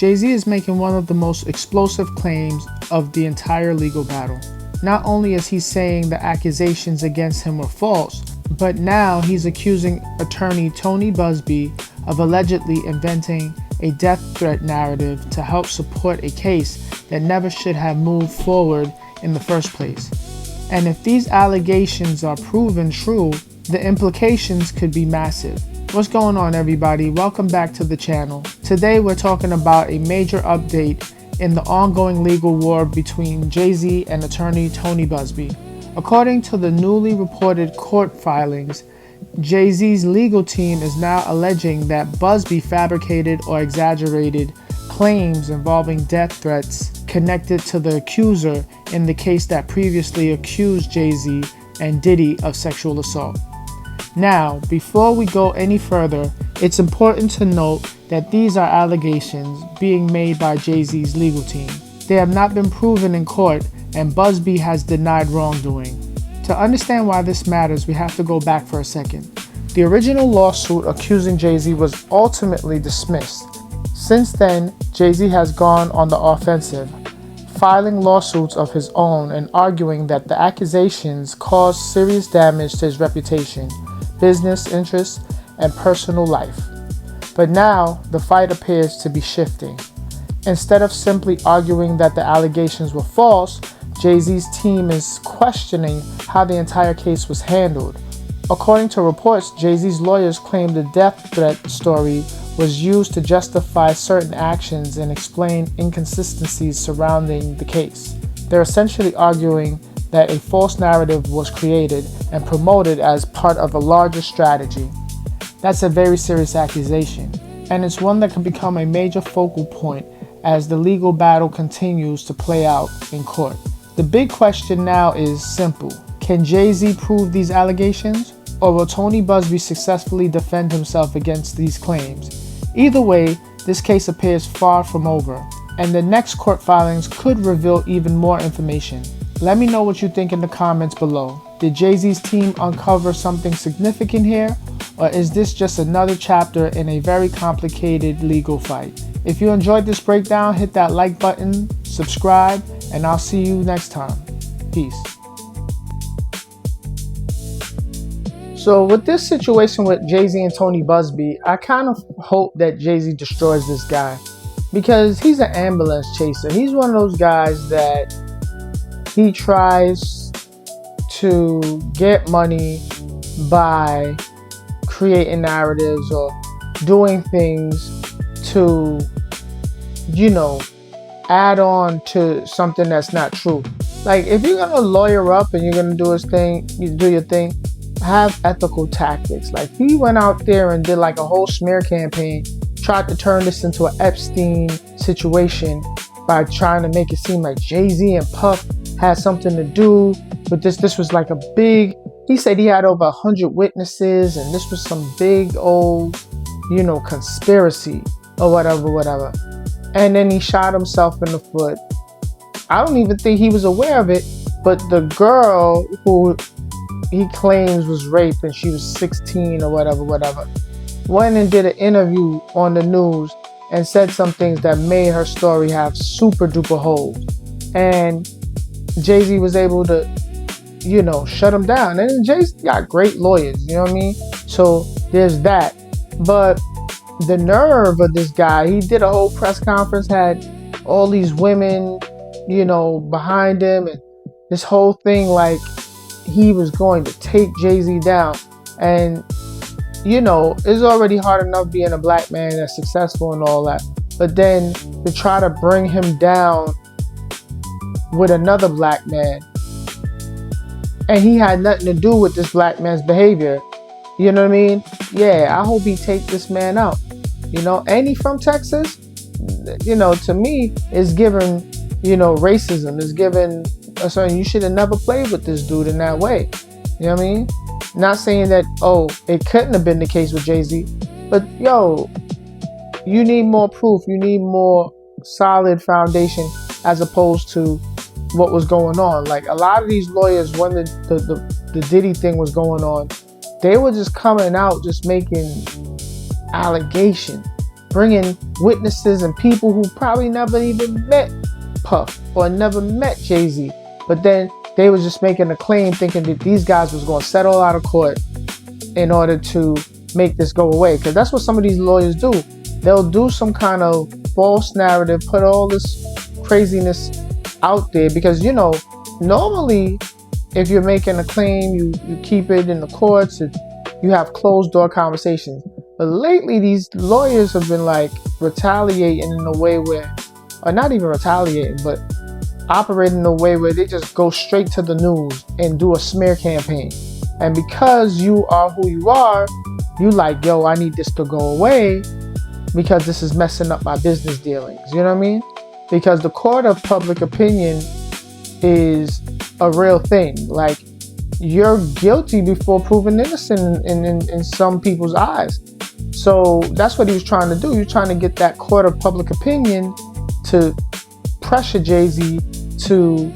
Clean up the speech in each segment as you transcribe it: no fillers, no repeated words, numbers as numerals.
Jay-Z is making one of the most explosive claims of the entire legal battle. Not only is he saying the accusations against him were false, but now he's accusing attorney Tony Buzbee of allegedly inventing a death threat narrative to help support a case that never should have moved forward in the first place. And if these allegations are proven true, the implications could be massive. What's going on, everybody? Welcome back to the channel. Today we're talking about a major update in the ongoing legal war between Jay-Z and attorney Tony Buzbee. According to the newly reported court filings, Jay-Z's legal team is now alleging that Buzbee fabricated or exaggerated claims involving death threats connected to the accuser in the case that previously accused Jay-Z and Diddy of sexual assault. Now, before we go any further, it's important to note that these are allegations being made by Jay-Z's legal team. They have not been proven in court, and Buzbee has denied wrongdoing. To understand why this matters, we have to go back for a second. The original lawsuit accusing Jay-Z was ultimately dismissed. Since then, Jay-Z has gone on the offensive, filing lawsuits of his own and arguing that the accusations caused serious damage to his reputation, business interests, and personal life. But now, the fight appears to be shifting. Instead of simply arguing that the allegations were false, Jay-Z's team is questioning how the entire case was handled. According to reports, Jay-Z's lawyers claim the death threat story was used to justify certain actions and explain inconsistencies surrounding the case. They're essentially arguing that a false narrative was created and promoted as part of a larger strategy. That's a very serious accusation, and it's one that can become a major focal point as the legal battle continues to play out in court. The big question now is simple. Can Jay-Z prove these allegations, or will Tony Buzbee successfully defend himself against these claims? Either way, this case appears far from over, and the next court filings could reveal even more information. Let me know what you think in the comments below. Did Jay-Z's team uncover something significant here, or is this just another chapter in a very complicated legal fight? If you enjoyed this breakdown, hit that like button, subscribe, and I'll see you next time. Peace. So with this situation with Jay-Z and Tony Buzbee, I kind of hope that Jay-Z destroys this guy, because he's an ambulance chaser. He's one of those guys that he tries to get money by creating narratives or doing things to, add on to something that's not true. Like, if you're gonna lawyer up and you're gonna do his thing, you do your thing, have ethical tactics. Like, he went out there and did like a whole smear campaign, tried to turn this into an Epstein situation by trying to make it seem like Jay-Z and Puff had something to do with this. This was like a big, he said he had over 100 witnesses and this was some big old, conspiracy or whatever. And then he shot himself in the foot. I don't even think he was aware of it, but the girl who he claims was raped and she was 16 or whatever, went and did an interview on the news and said some things that made her story have super duper holes. And Jay-Z was able to, shut him down. And Jay-Z got great lawyers, you know what I mean? So there's that. But the nerve of this guy, he did a whole press conference, had all these women, behind him, and this whole thing like he was going to take Jay-Z down. And, it's already hard enough being a black man that's successful and all that. But then to try to bring him down with another black man, and he had nothing to do with this black man's behavior. You know what I mean? Yeah, I hope he take this man out. And he from Texas. To me, it's given, racism. It's given something. You should have never played with this dude in that way. You know what I mean? Not saying that, it couldn't have been the case with Jay-Z, but you need more proof. You need more solid foundation as opposed to what was going on. Like, a lot of these lawyers, when the Diddy thing was going on, they were just coming out just making allegations. bringing witnesses and people who probably never even met Puff or never met Jay-Z. But then they was just making a claim thinking that these guys was going to settle out of court in order to make this go away. Because that's what some of these lawyers do. They'll do some kind of false narrative, put all this craziness out there. Because, you know, normally if you're making a claim, you keep it in the courts and you have closed door conversations. But lately, these lawyers have been like retaliating in a way where, or not even retaliating, but operating in a way where they just go straight to the news and do a smear campaign. And because you are who you are, you like, yo, I need this to go away because this is messing up my business dealings. You know what I mean? Because the court of public opinion is a real thing. Like, you're guilty before proven innocent in some people's eyes. So that's what he was trying to do. He was trying to get that court of public opinion to pressure Jay-Z to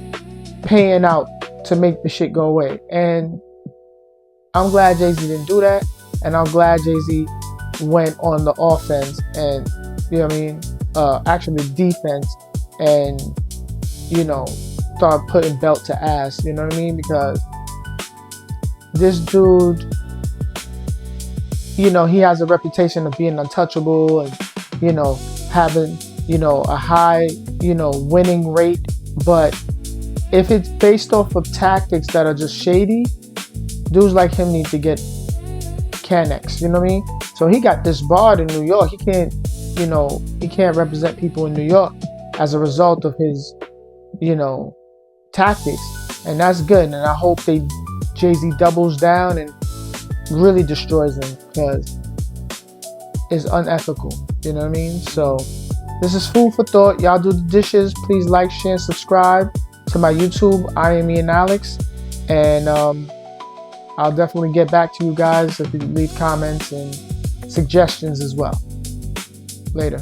paying out to make the shit go away. And I'm glad Jay-Z didn't do that. And I'm glad Jay-Z went on the offense and, you know what I mean, actually defense and, you know, start putting belt to ass, you know what I mean? Because this dude, you know, he has a reputation of being untouchable and, you know, having, you know, a high, you know, winning rate. But if it's based off of tactics that are just shady, dudes like him need to get Canex, you know what I mean? So he got disbarred in New York. He can't, you know, he can't represent people in New York as a result of his, you know, tactics. And that's good. And I hope Jay-Z doubles down and really destroys him because it's unethical. You know what I mean? So this is food for thought. Y'all do the dishes. Please like, share, and subscribe to my YouTube. I am Ian Alex. And I'll definitely get back to you guys if you leave comments and suggestions as well. Later.